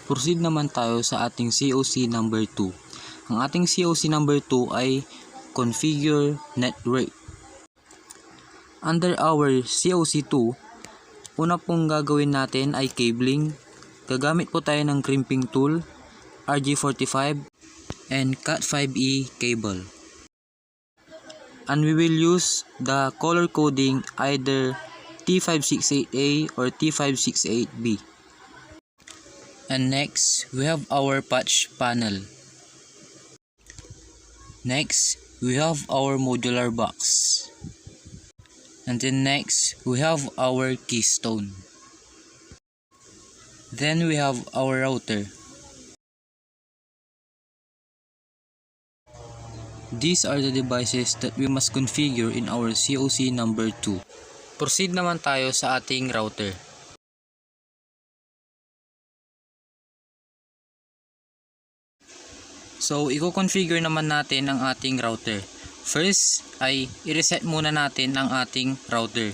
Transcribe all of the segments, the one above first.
Proceed naman tayo sa ating COC number 2. Ang ating COC number 2 ay Configure Network. Under our COC 2, una pong gagawin natin ay cabling. Gagamit po tayo ng crimping tool, RG45, and Cat5e cable. And we will use the color coding either T568A or T568B. And next, we have our patch panel. Next, we have our modular box. And then next, we have our keystone. Then we have our router. These are the devices that we must configure in our COC number 2. Proceed naman tayo sa ating router. So, i-configure naman natin ang ating router. First ay i-reset muna natin ang ating router.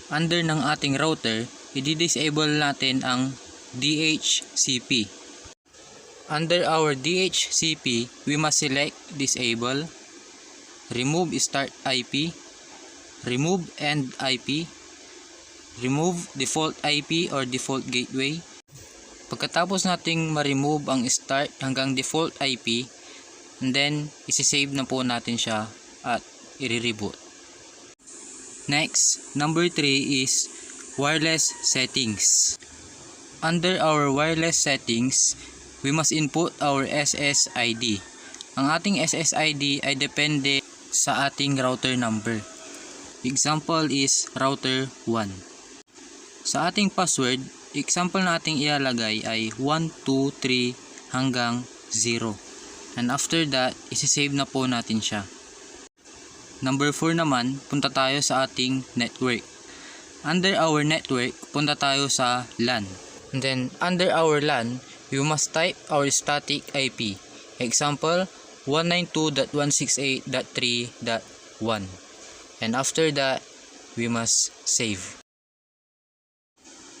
Under ng ating router, i-disable natin ang DHCP. Under our DHCP, we must select Disable, remove Start IP, remove End IP, remove Default IP or Default Gateway. Pagkatapos nating ma-remove ang Start hanggang Default IP, and then isi-save na po natin siya at i-reboot. Next, number 3 is wireless settings. Under our wireless settings, we must input our SSID. Ang ating SSID ay depende sa ating router number. Example is router 1. Sa ating password, example nating ilalagay ay 123 hanggang 0. And after that, isi-save na po natin siya. Number 4 naman, punta tayo sa ating network. Under our network, punta tayo sa LAN. And then, under our LAN, we must type our static IP. Example, 192.168.3.1. And after that, we must save.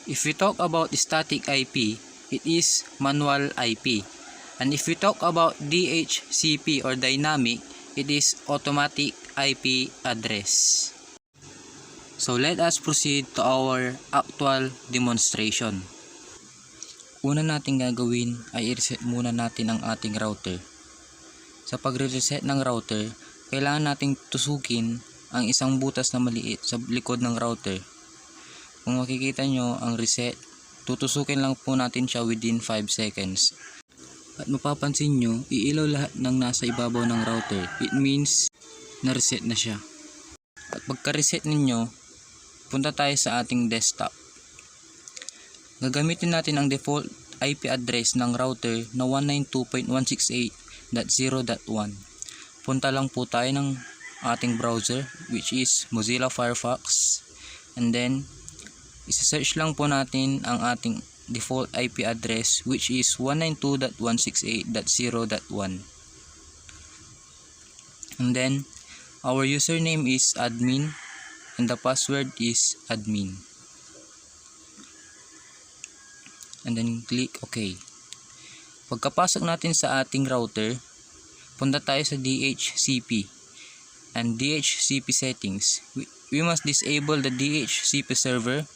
If we talk about static IP, it is manual IP. And if we talk about DHCP or dynamic, it is automatic IP address. So let us proceed to our actual demonstration. Una nating gagawin ay i-reset muna natin ang ating router. Sa pagre-reset ng router, kailangan nating tusukin ang isang butas na maliit sa likod ng router. Kung makikita nyo ang reset, tutusukin lang po natin siya within 5 seconds. At mapapansin nyo, iilaw lahat ng nasa ibabaw ng router. It means, na-reset na siya. At pagka-reset ninyo, punta tayo sa ating desktop. Gagamitin natin ang default IP address ng router na 192.168.0.1. Punta lang po tayo ng ating browser, which is Mozilla Firefox. And then, isa-search lang po natin ang ating default IP address, which is 192.168.0.1. And then our username is admin and the password is admin, and then click OK. Pagkapasok natin sa ating router, punta tayo sa DHCP and DHCP settings. We must disable the DHCP server,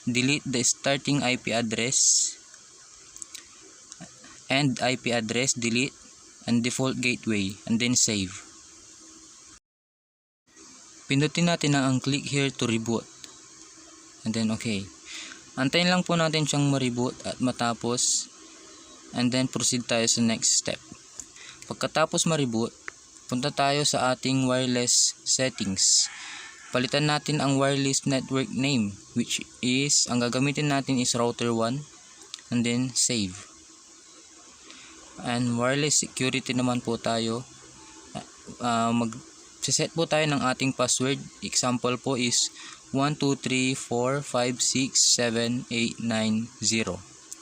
delete the starting IP address, end IP address, delete, and default gateway, and then save. Pindutin natin ang click here to reboot, and then okay. Antayin lang po natin siyang ma-reboot at matapos, and then proceed tayo sa next step. Pagkatapos ma-reboot, punta tayo sa ating wireless settings. Palitan natin ang wireless network name, which is, ang gagamitin natin is router 1, and then save. And wireless security naman po tayo. Mag-set po tayo ng ating password. Example po is 12345678990,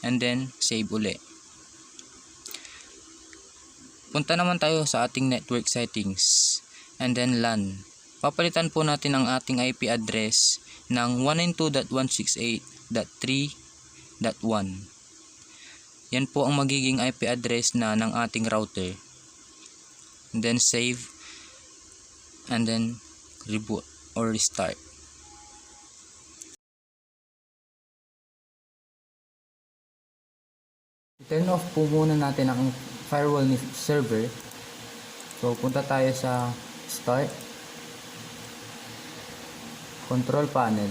and then save uli. Punta naman tayo sa ating network settings, and then LAN. Papalitan po natin ang ating IP address ng 192.168.3.1. Yan po ang magiging IP address ng ating router. And then save, and then reboot or restart. Turn off po muna natin ang firewall ni server. So punta tayo sa start, control panel,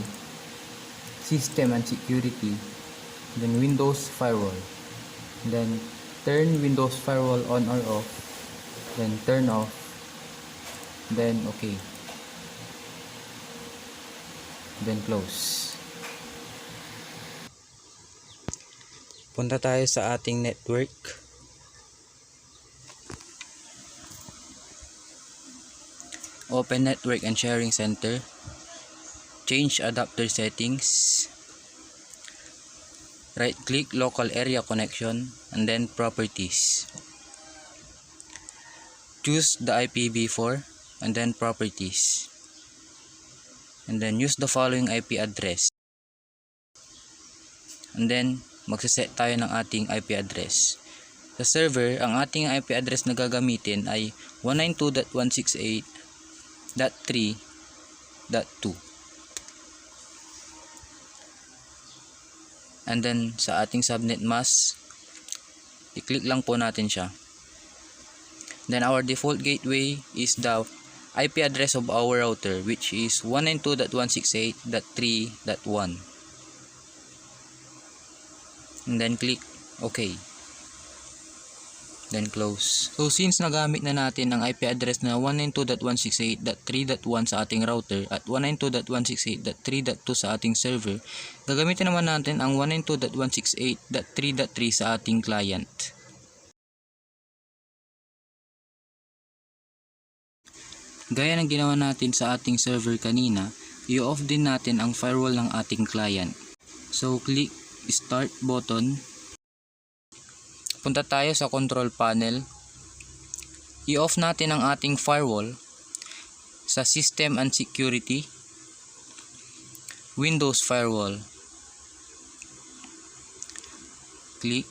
system and security, then Windows firewall, then turn Windows firewall on or off, then turn off, then okay, then close. Punta tayo sa ating network. Open network and sharing center. Change adapter settings. Right click local area connection and then properties. Choose the IPv4 and then properties. And then use the following IP address. And then magsiset tayo ng ating IP address. Sa server, ang ating IP address na gagamitin ay 192.168.3.2. And then sa ating subnet mask, i-click lang po natin siya. Then our default gateway is the IP address of our router, which is 192.168.3.1. And then click OK, then close. So since nagamit na natin ang IP address na 192.168.3.1 sa ating router at 192.168.3.2 sa ating server, gagamitin naman natin ang 192.168.3.3 sa ating client. Gaya ng ginawa natin sa ating server kanina, i-off din natin ang firewall ng ating client. So click start button, punta tayo sa control panel, i-off natin ang ating firewall. Sa system and security, Windows firewall, click,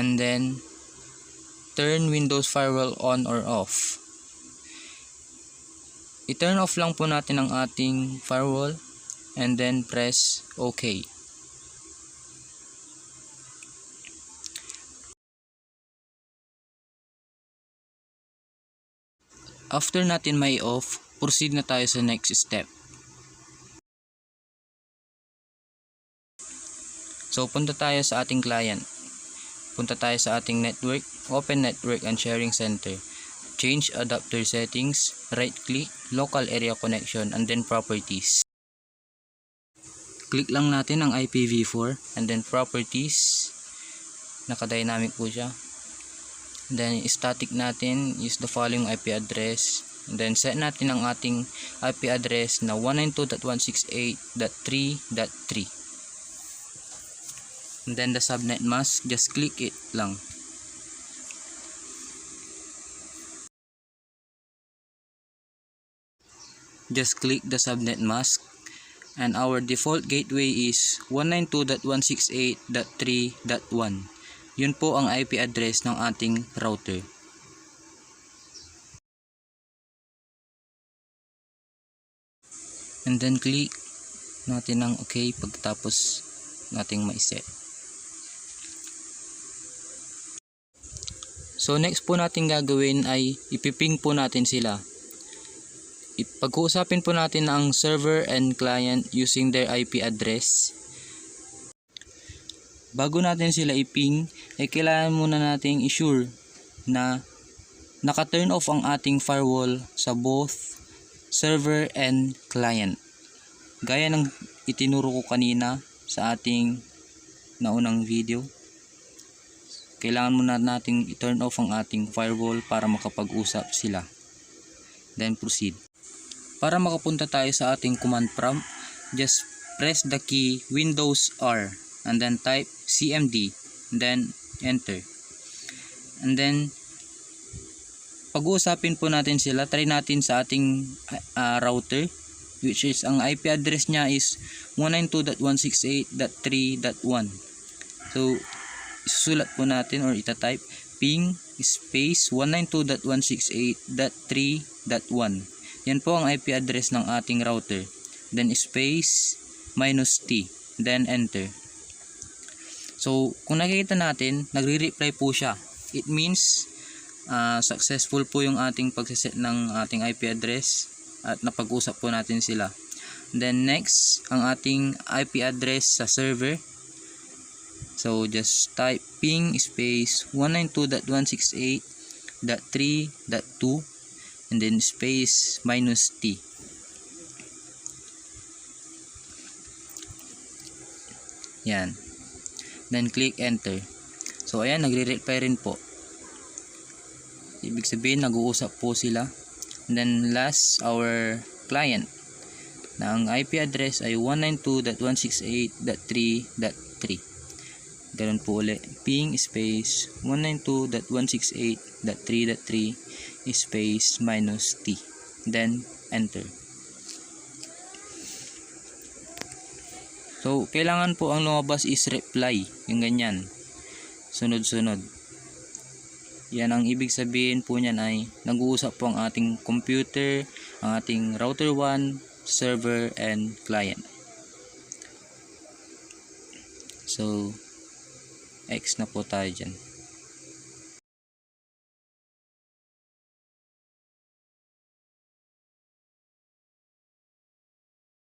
and then turn Windows firewall on or off. I-turn off lang po natin ang ating firewall and then press OK. After natin may off, proceed na tayo sa next step. So punta tayo sa ating client. Punta tayo sa ating network, open network and sharing center. Change adapter settings, right click, local area connection and then properties. Click lang natin ang IPv4 and then properties. Naka-dynamic po siya. Then static natin is the following IP address. And then set natin ang ating IP address na 192.168.3.3. And then the subnet mask, just click it lang. Just click the subnet mask and our default gateway is 192.168.3.1. Yun po ang IP address ng ating router. And then click natin ng OK pagkatapos nating ma-set. So next po natin gagawin ay ipiping po natin sila. Pag-uusapin po natin ang server and client using their IP address. Bago natin sila iping, ay kailangan muna nating i-sure na naka-turn off ang ating firewall sa both server and client. Gaya ng itinuro ko kanina sa ating naunang video, kailangan muna nating i-turn off ang ating firewall para makapag-usap sila. Then proceed. Para makapunta tayo sa ating command prompt, just press the key Windows R and then type CMD and then enter. And then pag-uusapin po natin sila, try natin sa ating router which is ang IP address niya is 192.168.3.1. So isusulat po natin or itatype ping space 192.168.3.1. Yan po ang IP address ng ating router. Then space minus T, then enter. So kung nakikita natin, nagre-reply po siya. It means successful po yung ating pagsiset ng ating IP address at napag-usap po natin sila. Then next, ang ating IP address sa server. So just type ping space 192.168.3.2 and then space minus T. Yan. Then click enter. So ayan, nagre-reply rin po. Ibig sabihin nag-uusap po sila. And then last, our client na ang IP address ay 192.168.3.3. Ganun po ulit, ping space 192.168.3.3 space minus T, then enter. So kailangan po ang lumabas is reply, yung ganyan, sunod-sunod. Yan ang ibig sabihin po niyan, ay nag-uusap po ang ating computer, ang ating router 1, server, and client. So X na po tayo dyan.